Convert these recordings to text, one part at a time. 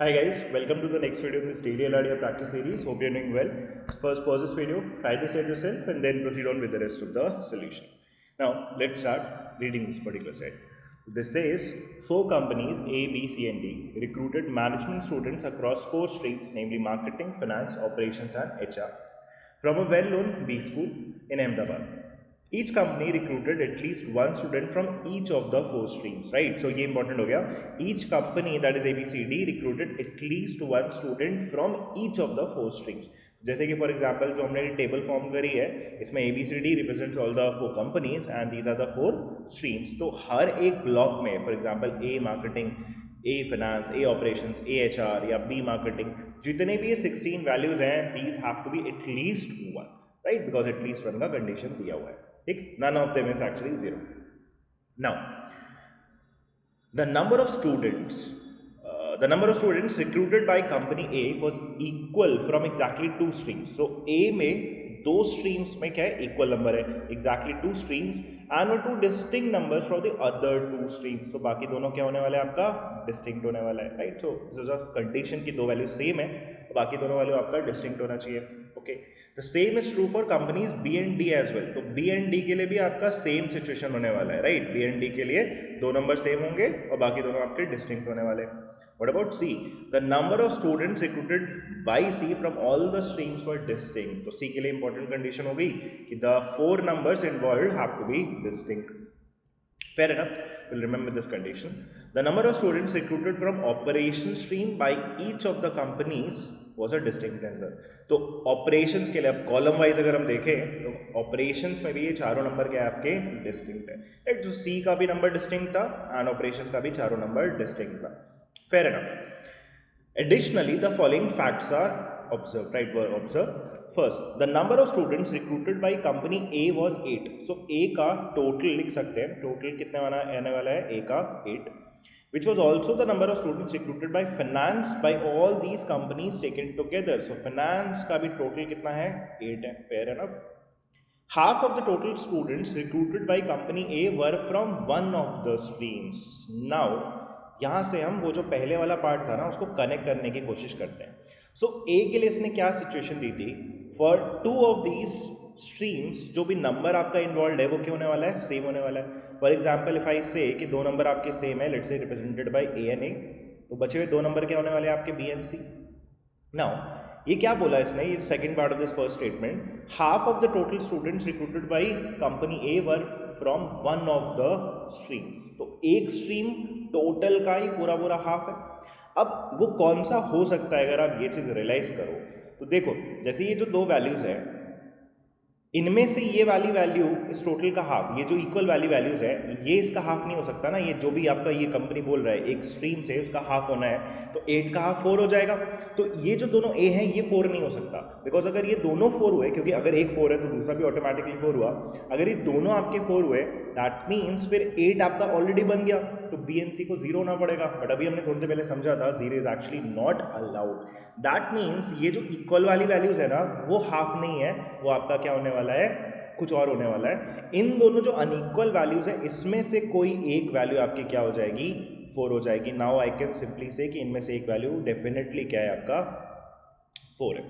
Hi guys, welcome to the next video in this daily LRDR practice series. Hope you're doing well. First pause this video, try this at yourself and then proceed on with the rest of the solution. Now let's start reading this particular set. This says, four companies A, B, C and D recruited management students across four streams, namely marketing, finance, operations and HR from a well-known B school in Ahmedabad. Each company recruited at least one student from each of the four streams, right? So ये important हो गया. Each company that is ABCD recruited at least one student from each of the four streams. जैसे कि for example जो हमने table form करी है इसमें ABCD represents all the four companies and these are the four streams. तो हर एक ब्लॉक में for example A marketing, A finance, A operations, A HR या B मार्केटिंग, जितने भी ये 16 वैल्यूज हैं these have to be at least one, right? Because at least one का कंडीशन दिया हुआ है. ठीक, none of them is actually zero. Now the number of students recruited by company A was equal from exactly two streams. So A में दो streams में क्या है, equal number है, exactly two streams and two distinct numbers for the other two streams. So बाकी दोनों क्या होने वाले हैं, आपका distinct होने वाला है, right? So this is a condition की दो वैल्यू सेम है, बाकी दोनों वैल्यू आपका distinct होना चाहिए. Okay, the same is true for companies B and D as well. तो बी एंड डी के लिए भी आपका सेम सिचुएशन होने वाला है, राइट? बी एंड डी के लिए दो नंबर सेम होंगे और बाकी दोनों आपके डिस्टिंक्ट होने वाले. What about C? The number of students recruited by C from all the streams were distinct. तो सी के लिए इंपॉर्टेंट कंडीशन हो गई कि the four numbers involved have to be distinct. Fair enough, we'll remember this condition. The number of students recruited from operation stream by each of the companies was a distinct answer. तो operations के लिए अब column wise अगर हम देखें तो operations में भी ये चारों नंबर क्या है आपके डिस्टिंक्ट है, राइट? तो C का भी नंबर डिस्टिंक्ट था एंड operations का भी चारों नंबर डिस्टिंक्ट था. Fair enough. Additionally, the following facts are observed, right? Were observed. First, the number of students recruited by company A was 8. So A का total लिख सकते हैं, total कितने आने वाला है, A का 8, which was also the number of students recruited by finance by all these companies taken together. So finance का भी total कितना है, 8 है. Fair enough. Half of the total students recruited by company A were from one of the streams. Now यहाँ से हम वो जो पहले वाला पार्ट था ना उसको कनेक्ट करने की कोशिश करते हैं. सो ए के लिए इसने क्या सिचुएशन दी थी, for two of these streams जो भी नंबर आपका इन्वॉल्व है वो क्या होने वाला है, सेम होने वाला है. फॉर एग्जाम्पल इफ आई से कि दो नंबर आपके सेम है, let's say represented by A and A, तो बचे हुए दो नंबर क्या होने वाले हैं आपके बी एंड सी. नाउ ये क्या बोला इसने, ये second part of this first statement, half of the total students recruited by company A were from one of the streams. तो एक स्ट्रीम टोटल का ही पूरा पूरा हाफ है. अब वो कौन सा हो सकता है अगर आप ये चीज़ रियलाइज करो तो देखो, जैसे ये जो दो वैल्यूज है इनमें से ये वाली वैल्यू इस टोटल का हाफ, ये जो इक्वल वैल्यूज है ये इसका हाफ नहीं हो सकता ना. ये जो भी आपका ये कंपनी बोल रहा है एक स्ट्रीम से उसका हाफ होना है, तो 8 का हाफ 4 हो जाएगा. तो ये जो दोनों ए हैं ये 4 नहीं हो सकता, बिकॉज अगर ये दोनों 4 हुए, क्योंकि अगर एक 4 है तो दूसरा भी ऑटोमेटिकली 4 हुआ, अगर ये दोनों आपके 4 हुए दैट मीन्स फिर 8 आपका ऑलरेडी बन गया, तो बी एंड सी को 0 होना पड़ेगा. बट अभी हमने थोड़ी देर पहले समझा था 0 is actually not allowed. That means ये जो इक्वल वाली वैल्यूज है ना वो हाफ नहीं है, वो आपका क्या होने वाला है, कुछ और होने वाला है. इन दोनों जो अनइक्वल वैल्यूज है इसमें से कोई एक वैल्यू आपकी क्या हो जाएगी, 4 हो जाएगी. नाउ आई कैन सिंपली से कि इनमें से एक वैल्यू डेफिनेटली क्या है आपका 4 है.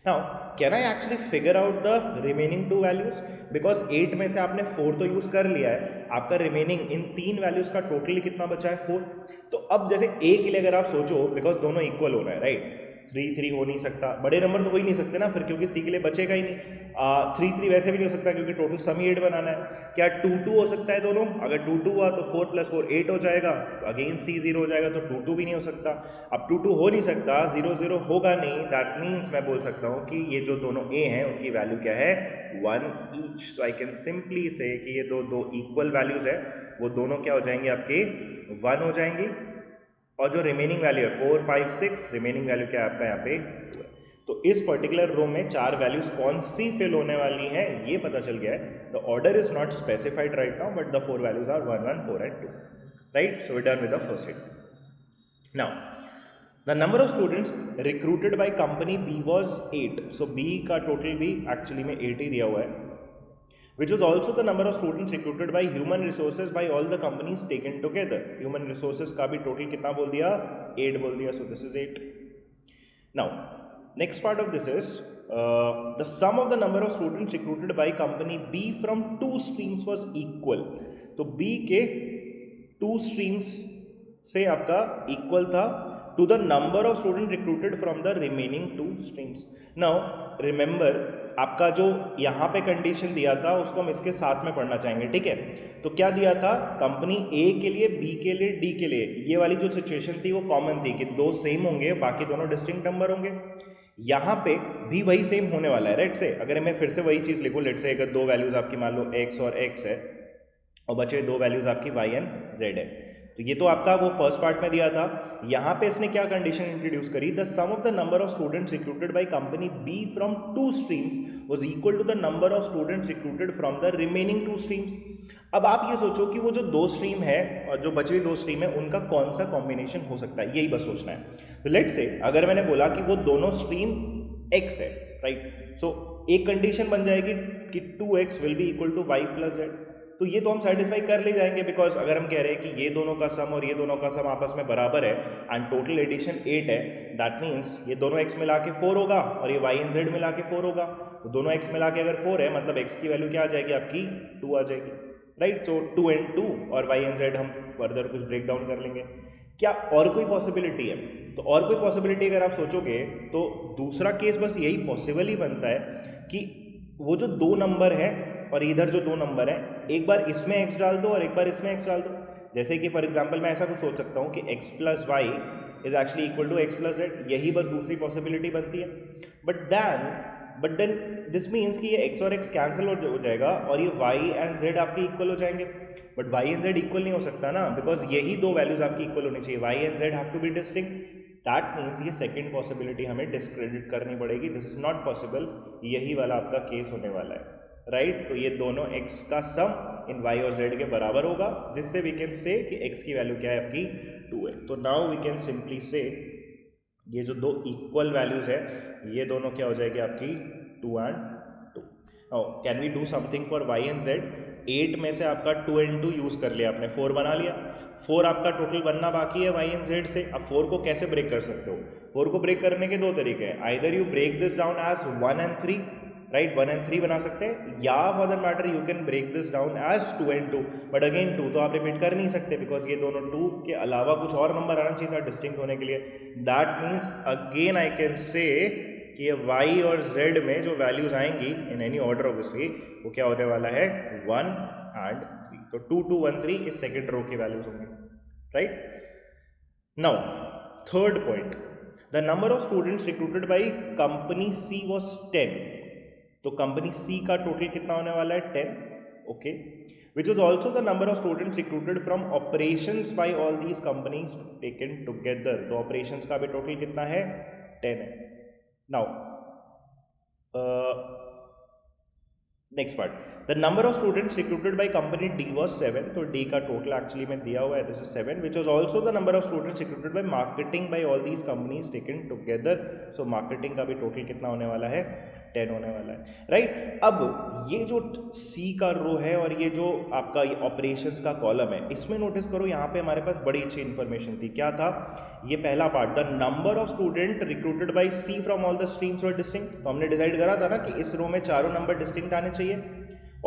Now can I actually figure out the remaining to values, because 8 में से आपने 4 तो यूज कर लिया है, आपका रिमेनिंग इन तीन वैल्यूज का टोटली कितना बचा है, 4. तो अब जैसे ए के लिए अगर आप सोचो, बिकॉज दोनों इक्वल हो रहा है, राइट? 3 हो नहीं सकता, बड़े नंबर तो हो ही नहीं सकते ना फिर, क्योंकि सी के लिए बचेगा ही नहीं. 3 वैसे भी नहीं हो सकता क्योंकि टोटल सम ही 8 बनाना है. क्या 2 हो सकता है दोनों? अगर 2 हुआ तो 4 + 4 8 हो जाएगा, अगेन सी 0 हो जाएगा, तो 2 भी नहीं हो सकता. अब 2 हो नहीं सकता, 0 होगा नहीं, दैट मीन्स मैं बोल सकता हूँ कि ये जो दोनों ए हैं उनकी वैल्यू क्या है, 1 each. So I can simply से कि ये दो इक्वल वैल्यूज है वो दोनों क्या हो जाएंगे आपके 1 हो जाएंगी, और जो रिमेनिंग वैल्यू है 4 5 6 रिमेनिंग वैल्यू क्या है आपका यहाँ पे 2 है. तो इस पर्टिकुलर रो में चार वैल्यूज कौन सी फिल होने वाली हैं ये पता चल गया है. The order is not specified right now but the 4 values are 1 1 4 and 2, right? So we done with the first statement. Now the number of students recruited by company B was 8. So B का total भी actually में 8 ही दिया हुआ है. which was also the number of students recruited by human resources by all the companies taken together. Human resources का भी total कितना बोल दिया, 8 बोल दिया, so this is 8. Now next part of this is the sum of the number of students recruited by company B from 2 streams was equal. तो B के 2 streams से आपका equal था to the number of students recruited from the remaining 2 streams. Now remember आपका जो यहाँ पे condition दिया था उसको हम इसके साथ में पढ़ना चाहेंगे, ठीक है? तो क्या दिया था, कंपनी A के लिए, B के लिए, D के लिए, ये वाली जो सिचुएशन थी वो कॉमन थी कि 2 सेम होंगे, बाकी दोनों डिस्टिंक्ट नंबर होंगे. यहाँ पे भी वही सेम होने वाला है, राइट? से अगर मैं फिर से वही चीज़ लिखूँ, लेट से अगर 2 वैल्यूज़ आपकी मान लो x और x है और बचे 2 वैल्यूज़ आपकी y एंड z है. तो ये तो आपका वो फर्स्ट पार्ट में दिया था. यहाँ पे इसने क्या कंडीशन इंट्रोड्यूस करी, the sum of the number of students recruited by company B from 2 streams was equal to the number of students recruited from the remaining 2 streams. अब आप ये सोचो कि वो जो 2 स्ट्रीम है और जो बची हुई 2 स्ट्रीम है उनका कौन सा कॉम्बिनेशन हो सकता है, यही बस सोचना है. तो लेट से अगर मैंने बोला कि वो दोनों स्ट्रीम x है, राइट? सो एक कंडीशन बन जाएगी कि 2x will be equal to y plus z. तो ये तो हम सेटिस्फाई कर ले जाएंगे, बिकॉज अगर हम कह रहे हैं कि ये दोनों का सम और ये दोनों का सम आपस में बराबर है एंड टोटल एडिशन 8 है, दैट मीन्स ये दोनों x मिला के 4 होगा और ये y एंड z मिला के 4 होगा. तो दोनों x मिला के अगर 4 है मतलब x की वैल्यू क्या आ जाएगी आपकी, 2 आ जाएगी, राइट? तो 2 एंड 2 और y एंड z हम फर्दर कुछ ब्रेक डाउन कर लेंगे. क्या और कोई पॉसिबिलिटी है? तो और कोई पॉसिबिलिटी अगर आप सोचोगे तो दूसरा केस बस यही पॉसिबल ही बनता है कि वो जो 2 नंबर है और इधर जो 2 नंबर है, एक बार इसमें x डाल दो और एक बार इसमें x डाल दो. जैसे कि फॉर एग्जांपल मैं ऐसा कुछ सोच सकता हूँ कि x plus y is actually equal to x plus z. यही बस दूसरी पॉसिबिलिटी बनती है. बट देन दिस मीन्स कि ये x और x कैंसिल हो जाएगा और ये y एंड z आपके इक्वल हो जाएंगे. But y and z equal नहीं हो सकता ना, बिकॉज यही 2 वैल्यूज आपकी इक्वल होनी चाहिए. y and z have to be distinct. That means ये सेकेंड पॉसिबिलिटी हमें डिस्क्रेडिट करनी पड़ेगी. This is not possible. यही वाला आपका केस होने वाला है, राइट? तो ये दोनों x का सम इन y और z के बराबर होगा, जिससे वी कैन से कि x की वैल्यू क्या है आपकी, 2 है. तो नाउ वी कैन सिंपली से ये जो 2 इक्वल वैल्यूज है ये दोनों क्या हो जाएगी आपकी, 2 and 2. Now can we do something for y and z. 8 में से आपका 2 एंड 2 यूज कर लिया आपने, 4 बना लिया. 4 आपका टोटल बनना बाकी है y एंड z से. अब 4 को कैसे ब्रेक कर सकते हो? 4 को ब्रेक करने के 2 तरीके हैं. Either you break this down as 1 and 3, right? 1 and 3 बना सकते हैं, या for that matter you can break this down as 2 and 2. But again 2 तो आप रिपीट कर नहीं सकते बिकॉज ये दोनों 2 के अलावा कुछ और नंबर आना चाहिए था डिस्टिंक्ट होने के लिए. That means again I can से कि ये y और z में जो वैल्यूज आएंगी इन एनी ऑर्डर ऑब्वियसली वो क्या होने वाला है, 1 एंड 3. तो 2 2 1 3 इस सेकेंड रो की वैल्यूज होंगी, right? Now third point, the number of students recruited by company C was 10. तो कंपनी C का टोटल कितना होने वाला है, 10. Okay, which is also the number of students recruited from operations by all these companies taken together. तो operations का भी total कितना है, 10 है. Now next part, the number of students recruited by company D was 7. तो D का total actually में दिया हुआ है, this is 7, which was also the number of students recruited bye marketing bye all these companies taken together. So marketing का भी total कितना होने वाला है, 10 होने वाला है, राइट? अब ये जो C का रो है और ये जो आपका ऑपरेशंस का कॉलम है, इसमें नोटिस करो यहाँ पे हमारे पास बड़ी अच्छी इन्फॉर्मेशन थी. क्या था ये पहला part, the number of student recruited bye C from all the streams were distinct. तो हमने डिसाइड करा था ना कि इस रो में चारों नंबर डिस्टिंक्ट आने चाहिए.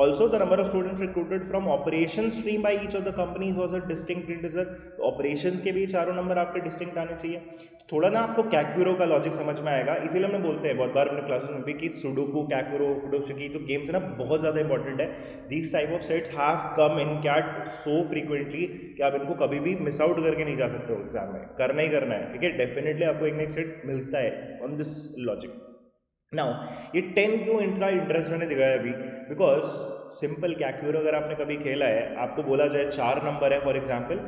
Also, the number of students recruited from operations stream by each of the companies was a distinct integer. तो operations के भी चारों नंबर आपके distinct आने चाहिए. थोड़ा ना आपको कैक्यूरो का लॉजिक समझ में आएगा, इसीलिए हमने बोलते हैं बहुत बार अपने क्लासेस में भी कि सुडोकू, कैक्यूरो, फुडोशुकी जो गेम्स है ना बहुत ज़्यादा इंपॉर्टेंट है. These type of sets have come in CAT so frequently कि आप इनको कभी भी मिस आउट करके नहीं जा सकते हो एग्जाम में. करना ही करना है, ठीक है? डेफिनेटली आपको एक नेक्स्ट सेट मिलता है ऑन दिस लॉजिक. नाउ ये 10 क्यों इतना इंटरेस्ट मैंने दिखाया अभी, बिकॉज सिंपल कैक्यूरो अगर आपने कभी खेला है, आपको बोला जाए 4 नंबर है फॉर एग्जांपल,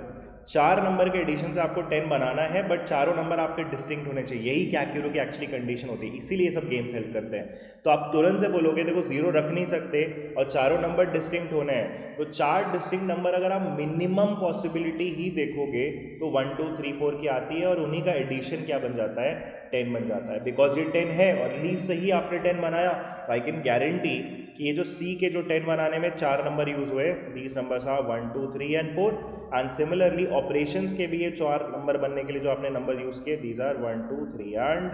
4 नंबर के एडिशन से आपको 10 बनाना है बट चारों नंबर आपके डिस्टिंक्ट होने चाहिए. यही कैक्यूरो की एक्चुअली कंडीशन होती है, इसीलिए सब गेम्स हेल्प करते हैं. तो आप तुरंत से बोलोगे देखो 0 रख नहीं सकते और चारों नंबर डिस्टिंक्ट होने हैं, तो 4 डिस्टिंक्ट नंबर अगर आप मिनिमम पॉसिबिलिटी ही देखोगे तो 1 2 3 4 की आती है और उन्हीं का एडिशन क्या बन जाता है, 10 बन जाता है। बिकॉज ये 10 है और लीस्ट से ही आपने 10 बनाया, तो आई कैन गारंटी कि ये जो सी के जो 10 बनाने में 4 नंबर यूज हुए, these numbers are 1 2 3 and 4। And similarly operations के भी ये 4 नंबर बनने के लिए जो आपने नंबर यूज किए, these are 1 2 3 and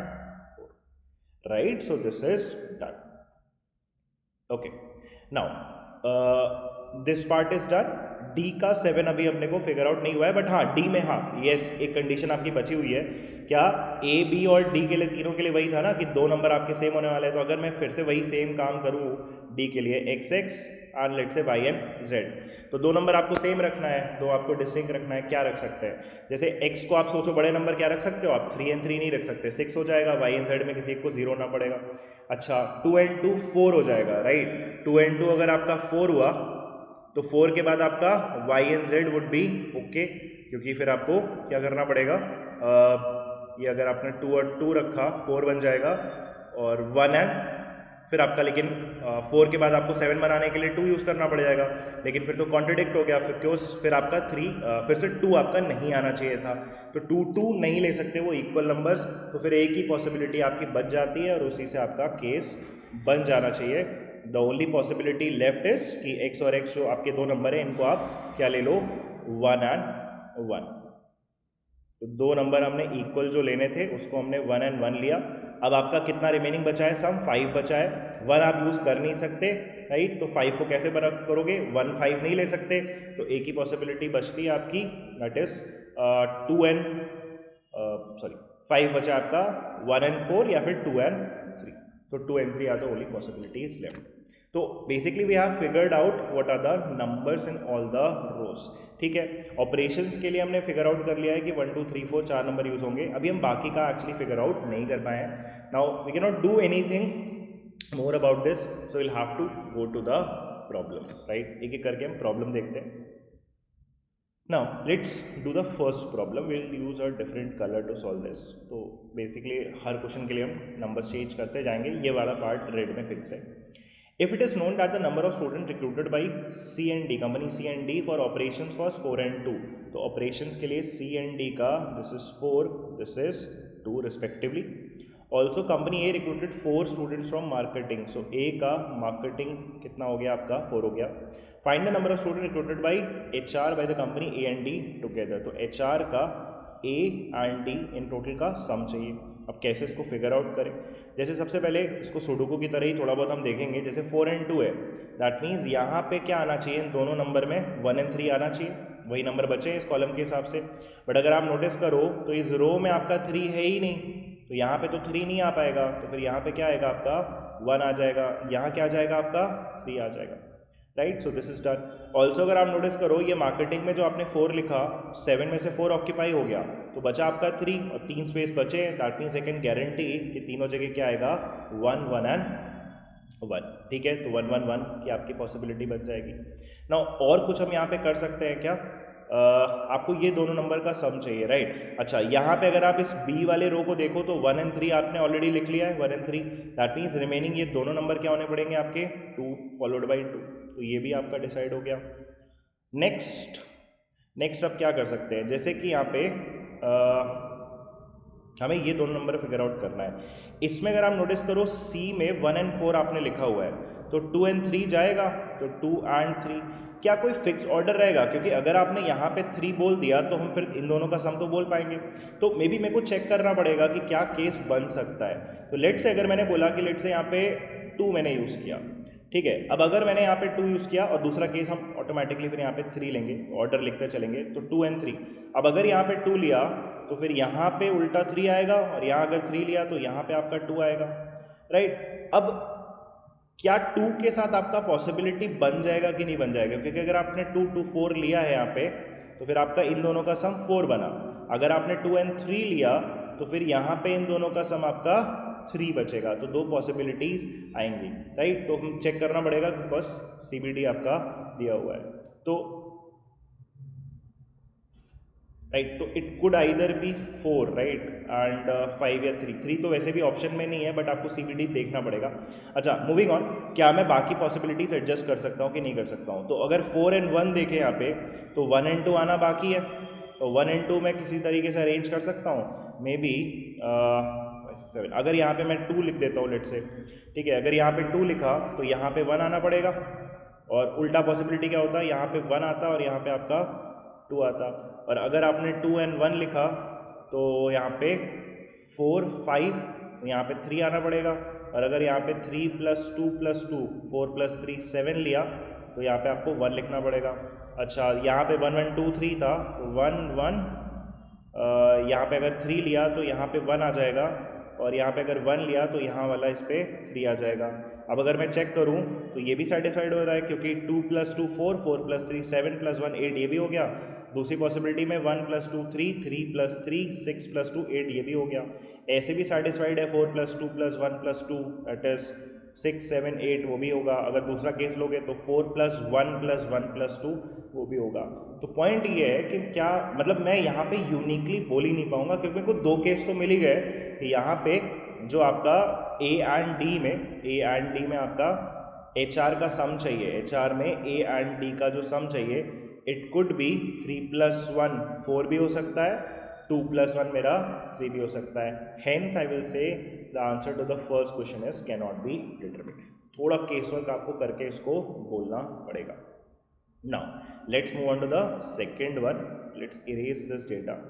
4, right. So this is done. Okay, now this part is done. D का 7 अभी अपने को फिगर आउट नहीं हुआ है, बट हाँ डी में हाँ यस एक कंडीशन आपकी बची हुई है। क्या ए बी और डी के लिए, तीनों के लिए वही था ना कि 2 नंबर आपके सेम होने वाले हैं। तो अगर मैं फिर से वही सेम काम करूँ डी के लिए, एक्स एक्स एंड लेट से वाई एंड जेड, तो 2 नंबर आपको सेम रखना है, 2 आपको डिस्टिंक्ट रखना है। क्या रख सकते हैं, जैसे एक्स को आप सोचो बड़े नंबर क्या रख सकते हो आप, 3 एंड 3 नहीं रख सकते, 6 हो जाएगा, वाई एंड जेड में किसी एक को 0 होना पड़ेगा। अच्छा 2 एंड 2 4 हो जाएगा, राइट। 2 एंड 2 अगर आपका 4 हुआ तो 4 के बाद आपका y and z would be okay, क्योंकि फिर आपको क्या करना पड़ेगा, ये अगर आपने 2 और 2 रखा 4 बन जाएगा और 1 एंड फिर आपका, लेकिन 4 के बाद आपको 7 बनाने के लिए 2 यूज़ करना पड़ जाएगा, लेकिन फिर तो कॉन्ट्रडिक्ट हो गया, फिर क्यों, फिर आपका 3 फिर से 2 आपका नहीं आना चाहिए था, तो 2 2 नहीं ले सकते वो इक्वल नंबर्स, तो फिर एक ही पॉसिबिलिटी आपकी बच जाती है और उसी से आपका केस बन जाना चाहिए। The only possibility left is कि x और x जो आपके 2 नंबर है इनको आप क्या ले लो, 1 एंड 1। तो 2 नंबर हमने इक्वल जो लेने थे उसको हमने 1 एंड 1 लिया। अब आपका कितना रिमेनिंग बचा है, सम 5 बचा है। 1 आप यूज कर नहीं सकते, राइट, तो 5 को कैसे बना करोगे, 1 5 नहीं ले सकते, तो एक ही पॉसिबिलिटी बचती है आपकी, दैट इज 2 एंड सॉरी 5 बचा आपका 1 एंड 4 या फिर 2 एंड 3, तो 2 and 3 are the only possibilities left. तो basically we have figured out what are the numbers in all the rows, ठीक है। ऑपरेशंस के लिए हमने फिगर आउट कर लिया है कि 1 2 3 4 4 नंबर यूज होंगे। अभी हम बाकी का एक्चुअली फिगर आउट नहीं कर पाए हैं। Now we can not do anything more about this, so will have to go to the problems, right. एक एक करके हम प्रॉब्लम देखते हैं। Now let's do the first problem. We'll use a different color to solve this. तो basically हर question के लिए हम नंबर चेंज करते जाएंगे। ये वाला पार्ट रेड में फिक्स है। If it is known that the number of students recruited by C and D, company C and D for operations was 4 and 2, तो operations के लिए C and D का this is 4, this is 2 respectively. Also company A recruited 4 students from marketing, so A का marketing कितना हो गया आपका, 4 हो गया। Find the number of student recruited by HR by the company A and D together, तो HR का A and D in total का सम चाहिए। अब कैसे इसको फिगर आउट करें, जैसे सबसे पहले इसको सुडोकू की तरह ही थोड़ा बहुत हम देखेंगे। जैसे 4 एंड 2 है, दैट मीन्स यहाँ पे क्या आना चाहिए, इन दोनों नंबर में 1 एंड 3 आना चाहिए, वही नंबर बचे हैं इस कॉलम के हिसाब से। बट अगर आप नोटिस करो तो इस रो में आपका 3 है ही नहीं, तो यहाँ पे तो 3 नहीं आ पाएगा, तो फिर यहाँ पे क्या आएगा आपका 1 आ जाएगा, यहाँ क्या आ जाएगा आपका 3 आ जाएगा, right. So this is done. Also अगर आप नोटिस करो ये मार्केटिंग में जो आपने 4 लिखा, 7 में से 4 ऑक्यूपाई हो गया, तो बचा आपका 3 और 3 स्पेस बचे, that means I can guarantee कि तीनों जगह क्या आएगा 1 1 एंड 1, ठीक है। तो 1 1 1 की आपकी पॉसिबिलिटी बच जाएगी। ना और कुछ हम यहाँ पे कर सकते हैं क्या, आपको ये दोनों नंबर का सम चाहिए, राइट। अच्छा यहाँ पे अगर आप इस बी वाले रो को देखो तो 1 एंड 3 आपने ऑलरेडी लिख लिया है, 1 एंड 3, दैट मीन्स रिमेनिंग ये दोनों नंबर क्या होने पड़ेंगे आपके, 2 फॉलोड बाई 2, तो ये भी आपका डिसाइड हो गया। नेक्स्ट अब क्या कर सकते हैं, जैसे कि यहाँ पे हमें ये दोनों नंबर फिगर आउट करना है। इसमें अगर आप नोटिस करो C में 1 एंड 4 आपने लिखा हुआ है, तो 2 एंड 3 जाएगा, तो 2 एंड 3, क्या कोई फिक्स ऑर्डर रहेगा, क्योंकि अगर आपने यहाँ पे 3 बोल दिया तो हम फिर इन दोनों का सम तो बोल पाएंगे, तो मे बी मेरे को चेक करना पड़ेगा कि क्या केस बन सकता है। तो लेट से अगर मैंने बोला कि लेट से यहाँ पे 2 मैंने यूज़ किया, ठीक है। अब अगर मैंने यहाँ पे 2 यूज़ किया और दूसरा केस हम ऑटोमेटिकली फिर यहाँ पे 3 लेंगे, ऑर्डर लिखते चलेंगे, तो 2 एंड 3। अब अगर यहाँ पे 2 लिया तो फिर यहाँ पे उल्टा 3 आएगा, और यहाँ अगर 3 लिया तो यहाँ पे आपका 2 आएगा, राइट। अब क्या 2 के साथ आपका पॉसिबिलिटी बन जाएगा कि नहीं बन जाएगा, क्योंकि अगर आपने 2 2 4 लिया है यहाँ पे, तो फिर आपका इन दोनों का सम 4 बना। अगर आपने 2 एंड 3 लिया तो फिर यहाँ पे इन दोनों का सम आपका 3 बचेगा, तो 2 पॉसिबिलिटीज आएंगी, राइट। तो हम चेक करना पड़ेगा, बिकॉज CBD आपका दिया हुआ है। तो राइट। तो it could either be 4 right and 5 या 3 तो वैसे भी ऑप्शन में नहीं है, बट आपको CBD देखना पड़ेगा। अच्छा, मूविंग ऑन, क्या मैं बाकी पॉसिबिलिटीज एडजस्ट कर सकता हूँ कि नहीं कर सकता हूँ? तो अगर 4 and 1 देखें यहाँ पे, तो 1 and 2 आना बाकी है, तो 1 and 2 मैं किसी तरीके से अरेंज कर सकता हूँ मे बी 7। अगर यहाँ पे मैं 2 लिख देता हूँ लेट से, ठीक है, अगर यहाँ पे 2 लिखा तो यहाँ पे 1 आना पड़ेगा, और उल्टा पॉसिबिलिटी क्या होता है, यहाँ पे 1 आता और यहाँ पे आपका 2 आता। और अगर आपने 2 and 1 लिखा तो यहाँ पे 4 5, तो यहाँ पे 3 आना पड़ेगा, और अगर यहाँ पे 3 + 2 + 2 4 + 3 7 लिया तो यहाँ पे आपको 1 लिखना पड़ेगा। अच्छा, यहाँ पे 1 1 2 3 था, तो 1 1, यहाँ पे अगर 3 लिया तो यहाँ पे 1 आ जाएगा, और यहाँ पे अगर 1 लिया तो यहाँ वाला इस पे 3 आ जाएगा। अब अगर मैं चेक करूँ तो ये भी सेटिस्फाइड हो रहा है, क्योंकि 2 + 2 4 4 + 3 7 + 1 8 ये भी हो गया। दूसरी पॉसिबिलिटी में 1 + 2 3 3 + 3 6 + 2 8 ये भी हो गया। ऐसे भी सेटिस्फाइड है 4 + 2 + 1 + 2 दैट इज 6 7 8 वो भी होगा। अगर दूसरा केस लोगे तो 4 + 1 + 1 + 2 वो भी होगा। तो पॉइंट ये है कि क्या मतलब मैं यहाँ पे यूनिकली बोल ही नहीं पाऊंगा, क्योंकि मेरे को 2 केस तो मिल ही गए कि यहाँ पे जो आपका A and D में आपका HR का सम चाहिए, HR में A and D का जो सम चाहिए, इट कुड बी 3 + 1 4 भी हो सकता है, 2 + 1 मेरा 3 भी हो सकता है। Hence I will say the answer to the first question is can not be determined. थोड़ा केस वर्क आपको करके इसको बोलना पड़ेगा। Now let's move on to the second one. Let's erase this data.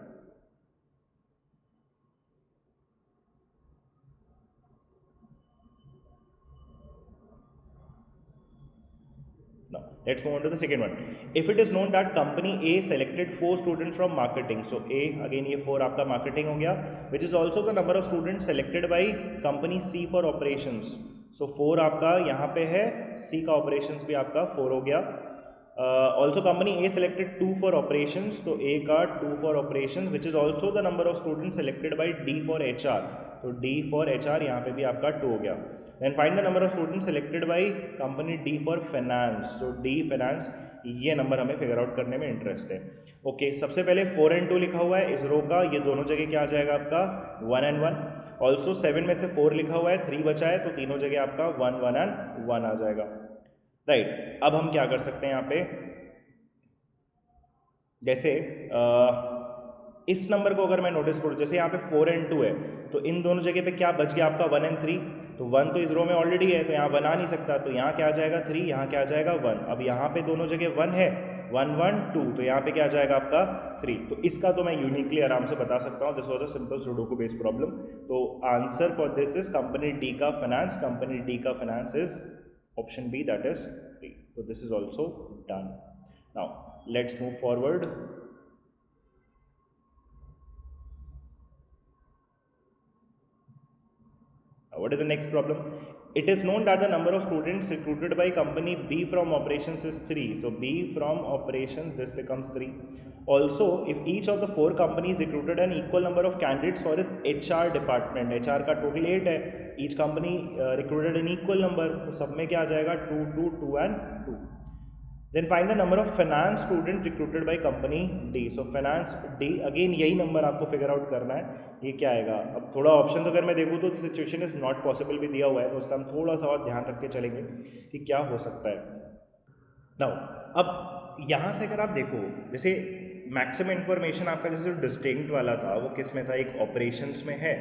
Now, let's move on to the second one. If it is known that company A selected 4 students from marketing, so A again ये 4 आपका marketing हो गया, which is also the number of students selected by company C for operations. So 4 आपका यहाँ पे है, C का operations भी आपका 4 हो गया। Also company A selected 2 for operations, तो A का 2 for operations, which is also the number of students selected by D for HR. तो D for HR यहाँ पे भी आपका 2 हो गया। Then find the number of students selected by company D for finance. So D finance, ये number हमें figure out करने में इंटरेस्ट है। ओके, सबसे पहले 4 and 2 लिखा हुआ है इस रो का, ये दोनों जगह क्या आ जाएगा आपका 1 and 1। ऑल्सो 7 में से 4 लिखा हुआ है, 3 बचा है, तो तीनों जगह आपका 1 1 and 1 आ जाएगा। राइट, अब हम क्या कर सकते हैं यहाँ पे, जैसे इस नंबर को अगर मैं नोटिस करूँ, जैसे यहाँ पे 4 and 2 है, तो इन दोनों जगह पे क्या बच गया आपका 1 and 3, तो 1 तो इस रो में ऑलरेडी है, तो यहाँ 1 आ नहीं सकता, तो यहाँ क्या आ जाएगा 3, यहाँ क्या आ जाएगा 1। अब यहाँ पे दोनों जगह 1 है, 1 1 2, तो यहाँ पे क्या आ जाएगा आपका 3। तो इसका तो मैं यूनिकली आराम से बता सकता हूँ, this was a simple sudoku based problem. तो answer for this is company D का फाइनेंस, कंपनी डी का finance is option B, that is 3। तो this is also done. Now let's move forward. What is the next problem? It is known that the number of students recruited by company B from operations is 3. So B from operations, this becomes 3. Also, if each of the 4 companies recruited an equal number of candidates for its HR department, HR का total 8 है, each company recruited an equal number, तो सब में क्या आ जाएगा 2 2 2 and 2. Then find the number of finance student recruited by company D. So finance D, again यही number आपको figure out करना है, ये क्या आएगा। अब थोड़ा ऑप्शन अगर मैं देखूँ तो सिचुएशन इज नॉट पॉसिबल भी दिया हुआ है, तो उसका हम थोड़ा सा और ध्यान रख के चलेंगे कि क्या हो सकता है। नाउ अब यहाँ से अगर आप देखो, जैसे मैक्सिमम इन्फॉर्मेशन आपका जैसे जो डिस्टिंक्ट वाला था वो किस में था, एक ऑपरेशंस में है,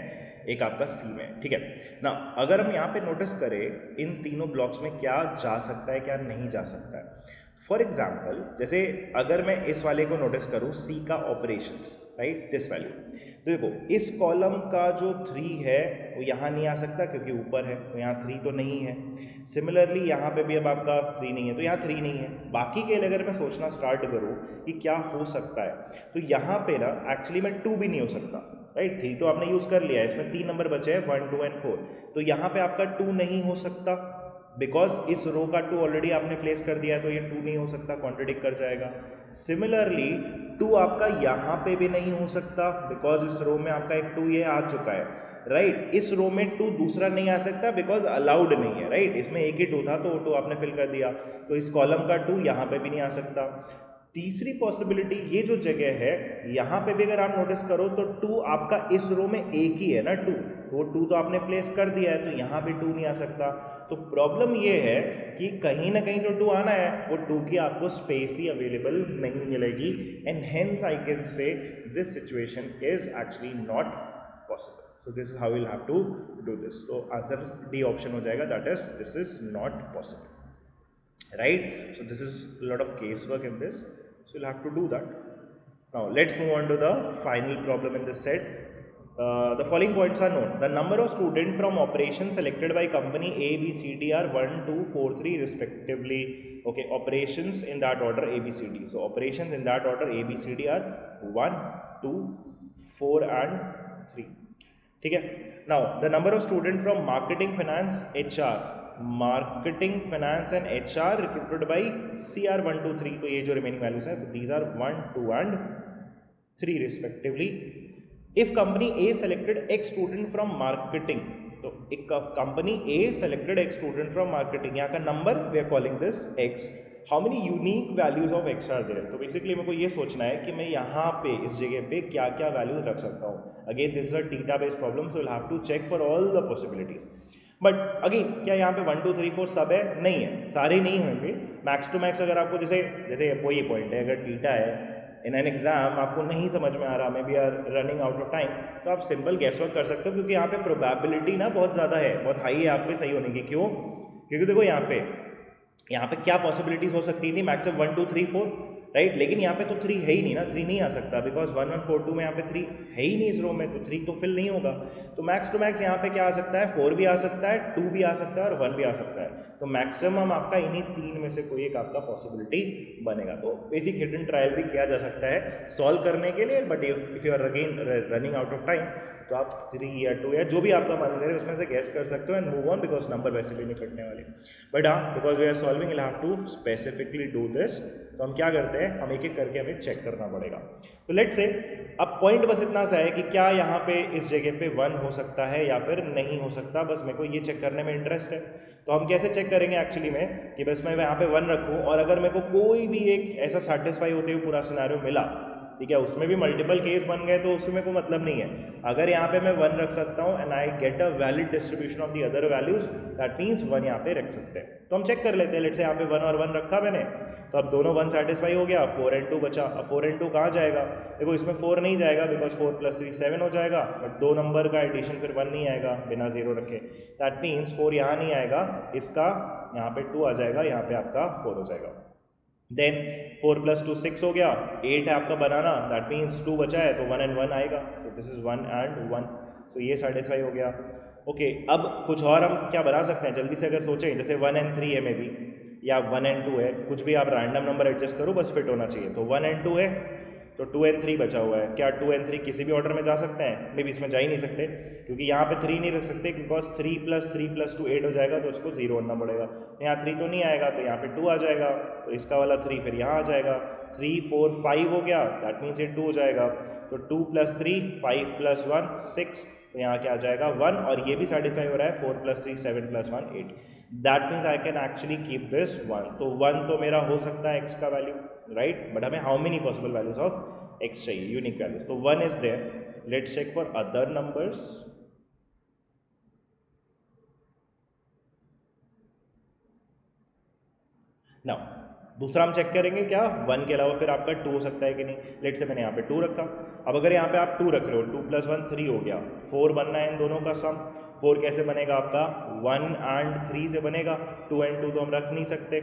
एक आपका सी में, ठीक है ना। अगर हम यहाँ पे नोटिस करें इन तीनों ब्लॉक्स में क्या जा सकता है क्या नहीं जा सकता है। फॉर एग्जाम्पल, जैसे अगर मैं इस वाले को नोटिस करूँ सी का ऑपरेशंस, राइट, दिस वैल्यू, तो देखो इस कॉलम का जो 3 है वो यहाँ नहीं आ सकता क्योंकि ऊपर है, तो यहाँ 3 तो नहीं है। सिमिलरली यहाँ पे भी अब आपका 3 नहीं है, तो यहाँ 3 नहीं है। बाकी के लिए अगर मैं सोचना स्टार्ट करूँ कि क्या हो सकता है, तो यहाँ पे ना एक्चुअली में 2 भी नहीं हो सकता, राइट। 3 तो आपने यूज़ कर लिया, इसमें 3 नंबर बचे हैं 1 2 and 4, तो यहाँ पे आपका 2 नहीं हो सकता बिकॉज इस रो का 2 ऑलरेडी आपने प्लेस कर दिया है, तो ये 2 नहीं हो सकता, कॉन्ट्रडिक्ट कर जाएगा। सिमिलरली 2 आपका यहाँ पे भी नहीं हो सकता बिकॉज इस रो में आपका एक 2 ये आ चुका है, राइट। इस रो में 2 दूसरा नहीं आ सकता बिकॉज अलाउड नहीं है, राइट। इसमें एक ही 2 था तो वो 2 आपने फिल कर दिया, तो इस कॉलम का 2 यहाँ पे भी नहीं आ सकता। तीसरी पॉसिबिलिटी, ये जो जगह है यहाँ पे भी अगर आप नोटिस करो तो 2 आपका इस रो में एक ही है ना, 2 तो वो 2 तो आपने प्लेस कर दिया है, तो यहाँ भी 2 नहीं आ सकता। तो प्रॉब्लम ये है कि कहीं ना कहीं जो 2 आना है वो 2 की आपको स्पेस ही अवेलेबल नहीं मिलेगी, and hence I can say this situation is actually not possible. So this is how will have to do this. So answer D option हो जाएगा, that is this is not possible, right? So this is a lot of casework in this, so you'll have to do that. Now let's move on to the final problem in this set. The following points are known. The number of students from operations selected by company A, B, C, D are 1, 2, 4, 3 respectively. Okay, operations in that order A, B, C, D. So operations in that order A, B, C, D are 1, 2, 4 and 3. ठीक है. Now the number of students from marketing, finance, HR, marketing, finance and HR recruited by CR 1, 2, 3, तो ये जो remaining values है, these are 1, 2 and 3 respectively. If company A selected X student from marketing, तो एक company A selected X student from marketing, यहाँ का नंबर we are calling this X, how many unique values of X are there. तो basically मेरे को ये सोचना है कि मैं यहाँ पे इस जगह पे क्या क्या वैल्यू रख सकता हूँ। Again this is a theta based problem, so will have to check for all the possibilities. But again क्या यहाँ पे 1, 2, 3, 4 सब है? नहीं है, सारे नहीं होंगे। मैक्स टू मैक्स अगर आपको जैसे कोई पॉइंट है, अगर थीटा है इन एन एग्जाम आपको नहीं समझ में आ रहा, maybe are running out of time, तो आप सिंपल गैस वर्क कर सकते हो, क्योंकि यहाँ पे प्रोबेबिलिटी ना बहुत ज़्यादा है, बहुत हाई है आपके सही होने की। क्यों? क्योंकि देखो यहाँ पे क्या पॉसिबिलिटीज हो सकती थी, मैक्सिमम 1, 2, 3, 4, राइट। लेकिन यहाँ पे तो 3 है ही नहीं ना, 3 नहीं आ सकता, बिकॉज 1, 1, 4, 2 में यहाँ पे 3 है ही नहीं इस रो में, तो 3 तो फिल नहीं होगा। तो मैक्स टू मैक्स यहाँ पे क्या आ सकता है, 4 भी आ सकता है, 2 भी आ सकता है और 1 भी आ सकता है। तो मैक्सिमम आपका इन्हीं 3 में से कोई एक आपका पॉसिबिलिटी बनेगा। तो बेसिक हिडन ट्रायल भी किया जा सकता है सॉल्व करने के लिए, but if you are again running out of time, तो आप 3 या 2 या जो भी आपका मन करे उसमें से गैस कर सकते हो and move on, because number वैसे भी नहीं कटने वाले। बट हाँ, because we are solving, will have to specifically do this. तो हम क्या करते हैं, हम एक एक करके हमें चेक करना पड़ेगा। तो लेट्स से अब पॉइंट बस इतना सा है कि क्या यहाँ पे इस जगह पे 1 हो सकता है या फिर नहीं हो सकता, बस मेरे को ये चेक करने में इंटरेस्ट है। तो हम कैसे चेक करेंगे एक्चुअली में, कि बस मैं यहाँ पे 1 रखूँ और अगर मेरे को कोई भी एक ऐसा सेटिस्फाई होते हुए पूरा सिनेरियो मिला, ठीक है, उसमें भी मल्टीपल केस बन गए, तो उसमें कोई मतलब नहीं है। अगर यहाँ पे मैं 1 रख सकता हूँ and I get a valid distribution of the other values, that means 1 यहाँ पे रख सकते हैं। तो हम चेक कर लेते हैं। लेट्स से यहाँ पे 1 और 1 रखा मैंने, तो अब दोनों 1 सेटिस्फाई हो गया, 4 and 2 बचा। अब 4 and 2 कहाँ जाएगा? देखो इसमें 4 नहीं जाएगा, बिकॉज 4 + 3 7 हो जाएगा, बट 2 नंबर का एडिशन फिर 1 नहीं आएगा बिना 0 रखे। दैट मीन्स 4 यहाँ नहीं आएगा, इसका यहाँ पे 2 आ जाएगा, यहाँ पे आपका 4 हो जाएगा। देन 4 + 2 6 हो गया, 8 है आपका बनाना, दैट मीन्स 2 बचा है, तो 1 and 1 आएगा। तो दिस इज 1 and 1, सो ये सेटिस्फाई हो गया। ओके, अब कुछ और हम क्या बना सकते हैं जल्दी से, अगर सोचें, जैसे 1 and 3 है मे बी, या 1 and 2 है, कुछ भी आप रैंडम नंबर एडजस्ट करो, बस फिट होना चाहिए। तो 1 and 2 है, तो 2 and 3 बचा हुआ है। क्या 2 and 3 किसी भी ऑर्डर में जा सकते हैं? मे बी इसमें जा ही नहीं सकते, क्योंकि यहाँ पे 3 नहीं रख सकते, बिकॉज 3 + 3 + 2 8 हो जाएगा, तो उसको 0 होना पड़ेगा। यहाँ 3 तो नहीं आएगा, तो यहाँ पे 2 आ जाएगा, तो इसका वाला 3 फिर यहाँ आ जाएगा। 3 4 5 हो गया, दैट मीन्स ये 2 हो जाएगा। तो 2 + 3 5 + 1 6, तो यहाँ क्या आ जाएगा 1, और ये भी सेटिस्फाई हो रहा है। 4 + 3 7 + 1 8, that means I can actually keep this 1। तो 1 तो मेरा हो सकता है x का वैल्यू, राइट, बट हमें how many possible values of x चाहिए, यूनिक वैल्यूज। तो 1 is there. Let's check for other numbers. Now दूसरा हम चेक करेंगे क्या, 1 के अलावा फिर आपका 2 हो सकता है कि नहीं। लेट्स से मैंने यहाँ पे 2 रखा। अब अगर यहाँ पे आप 2 रख रहे हो, 2 + 1 3 हो गया, 4 बनना है इन दोनों का सम। 4 कैसे बनेगा आपका? 1 and 3 से बनेगा। 2 and 2 तो हम रख नहीं सकते,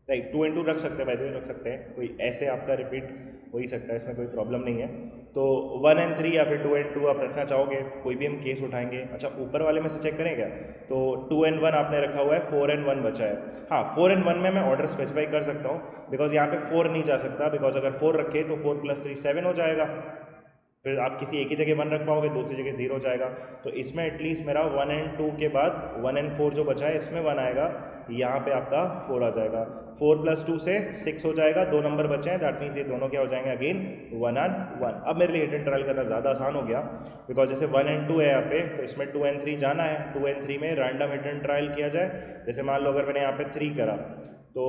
राइट। 2 and 2 रख सकते हैं, भाई रख सकते हैं, कोई ऐसे आपका रिपीट हो ही सकता है, इसमें कोई प्रॉब्लम नहीं है। तो 1 and 3 या फिर 2 and 2 आप रखना चाहोगे, कोई भी हम केस उठाएंगे। अच्छा, ऊपर वाले में से चेक करें क्या? तो 2 and 1 आपने रखा हुआ है, 4 and 1 बचा है। हाँ, 4 and 1 में मैं ऑर्डर स्पेसिफाई कर सकता हूँ, बिकॉज यहाँ पे 4 नहीं जा सकता, बिकॉज अगर 4 रखे तो 4 + 3 7 हो जाएगा, फिर आप किसी एक ही जगह 1 रख पाओगे, दूसरी जगह 0 जाएगा। तो इसमें एटलीस्ट मेरा 1 and 2 के बाद 1 and 4 जो बचा है, इसमें 1 आएगा, यहाँ पे आपका 4 आ जाएगा। 4 + 2 से 6 हो जाएगा, 2 नंबर बचे हैं, दैट मीन्स ये दोनों क्या हो जाएंगे अगेन 1 and 1। अब मेरे लिए हिडन ट्रायल करना ज़्यादा आसान हो गया, बिकॉज जैसे 1 and 2 है यहाँ पे, तो इसमें 2 and 3 जाना है। 2 and 3 में रैंडम हिडन ट्रायल किया जाए। जैसे मान लो अगर मैंने यहाँ पे 3 करा, तो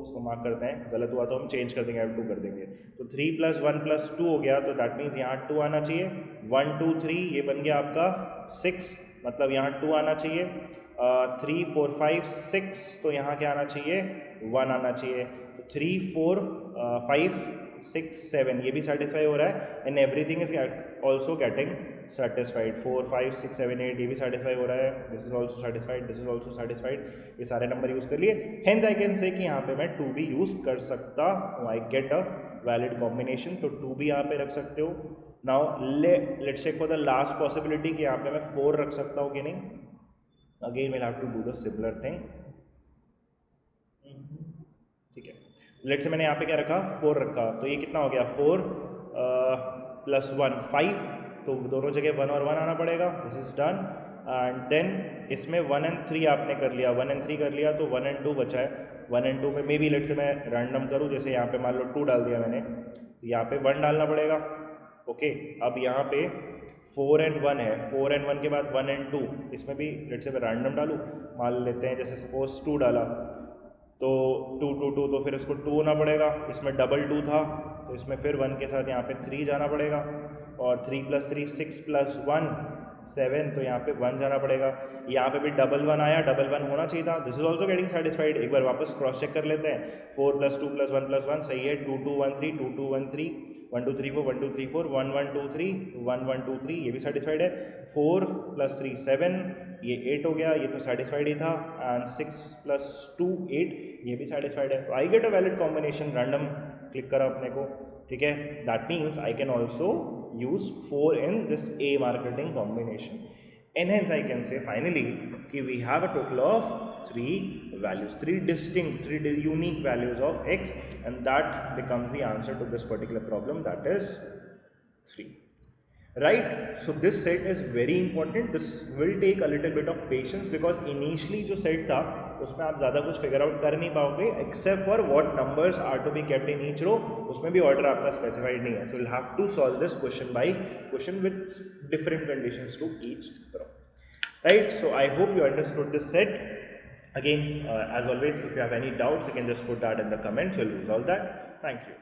इसको मार्क करते हैं, गलत हुआ तो हम चेंज कर देंगे, L2 कर देंगे। तो 3 + 1 + 2 हो गया, तो दैट मीन्स यहाँ 2 आना चाहिए। 1 2 3 ये बन गया आपका 6, मतलब यहाँ 2 आना चाहिए। 3 4 5 6 तो यहाँ क्या आना चाहिए, 1 आना चाहिए। तो 3 4 5 6 7 ये भी सेटिस्फाई हो रहा है, and everything is also getting satisfied. 4 5 6 7 8 ये भी सेटिस्फाई हो रहा है, this is also satisfied, this is also satisfied. ये सारे नंबर यूज कर लिए, हेंस आई कैन से कि यहाँ पे मैं 2 भी यूज कर सकता हूँ, I get a valid combination. तो 2 भी यहाँ पे रख सकते हो। Now let's check for the last possibility कि यहाँ पे मैं 4 रख सकता हूँ कि नहीं। Again will have to do the similar thing, ठीक है। लेट्स से मैंने यहाँ पे क्या रखा, 4 रखा, तो ये कितना हो गया, 4 + 1 5, तो दोनों जगह 1 और 1 आना पड़ेगा, this is done. And then इसमें 1 और 3 आपने कर लिया, 1 और 3 कर लिया, तो 1 और 2 बचा है। 1 और 2 में मे बी लेट से मैं रैंडम करूँ, जैसे यहाँ पे मान लो 2 डाल दिया मैंने, तो यहाँ पे 1 डालना पड़ेगा। ओके, अब यहाँ पे 4 और 1 है, 4 और 1 के बाद 1 और 2, इसमें भी लेट से मैं रैंडम डालूँ, मान लेते हैं जैसे सपोज 2 डाला, तो 2 2 2 तो फिर इसको 2 होना पड़ेगा, इसमें डबल 2 था, तो इसमें फिर 1 के साथ यहाँ पे 3 जाना पड़ेगा, और 3 + 3 6 + 1 7, तो यहाँ पे 1 जाना पड़ेगा। यहाँ पे भी डबल 1 आया, डबल 1 होना चाहिए था, this is also getting satisfied. एक बार वापस क्रॉस चेक कर लेते हैं, 4 + 2 + 1 + 1 सही है, 2 2 1 3 2 2 1 3 1 2 3 4 1 2 3 4 1 1 2 3 1 1 2 3 ये भी सेटिस्फाइड है। 4 + 3 7 ये 8 हो गया, ये तो सेटिस्फाइड ही था, एंड 6 + 2 8 ये भी सेटिस्फाइड है। तो आई get a valid combination, random click करा अपने को, ठीक है। That means I can also use 4 in this A marketing combination, and hence I can say finally कि we have a total of 3 values, 3 distinct, 3 unique values of x, and that becomes the answer to this particular problem, that is 3. Right, so this set is very important. This will take a little bit of patience because initially जो set था उसमें आप ज़्यादा कुछ figure out कर नहीं पाओगे except for what numbers are to be kept in each row, उसमें भी order आपका specified नहीं है, so you'll have to solve this question by question with different conditions to each row. Right, so I hope you understood this set. Again, as always, if you have any doubts you can just put that in the comments, we'll resolve that. Thank you.